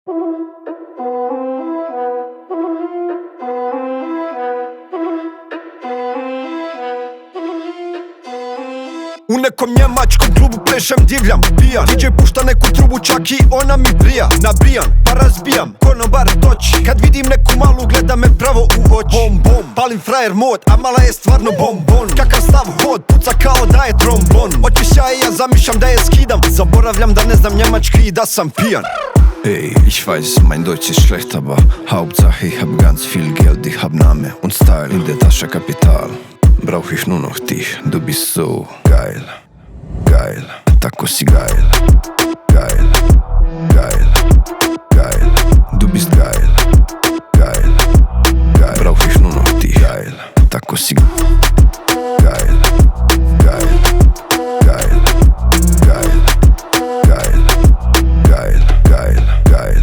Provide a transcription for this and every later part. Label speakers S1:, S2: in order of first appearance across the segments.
S1: U nekom njemačkom klubu plešem, divljam, pijan. DJ pušta neku trubu, čak i ona mi prija. Nabijan, pa razbijam, konobar toči. Kad vidim neku malu, gleda me pravo u oči. Bom, bom, palim frajer mod, a mala je stvarno bombon. Kakav stav hod, puca kao da je trombon. Oči sjaje, ja zamišljam da je skidam. Zaboravljam da ne znam njemački i da sam pijan.
S2: Ey, ich weiß, mein Deutsch ist schlecht, aber Hauptsache ich hab ganz viel Geld, ich hab Name und Style in der Tasche Kapital. Brauch ich nur noch dich, du bist so geil, geil, tako si geil, geil, geil, geil, du bist geil, geil, geil, brauch ich nur noch dich, geil, tako si geil, geil, geil, geil, geil, geil, geil, geil.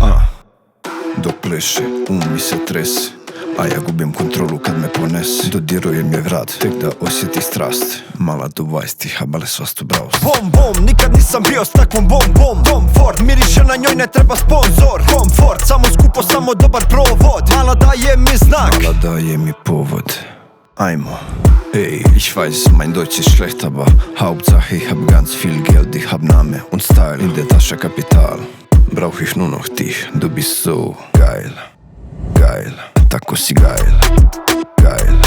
S2: Dok pleše, mi se trese, a ja gubim kontrolu kad me ponese. Dodiruje mi vrat, tek da osjeti strast. Mala do 20, habale svastu braust.
S1: Bom, bom, nikad nisam bio s takvom bom, bom. Tom Ford, miriše na njoj, ne treba sponzor. Komfort, samo skupo, samo dobar provod. Mala daje mi znak,
S2: mala daje mi povod. Ajmo. Ey, ich weiß, mein Deutsch ist schlecht, aber Hauptsache ich hab ganz viel Geld, ich hab Name und Style in der Tasche Kapital. Brauch ich nur noch dich, du bist so geil, geil, tako si geil, geil.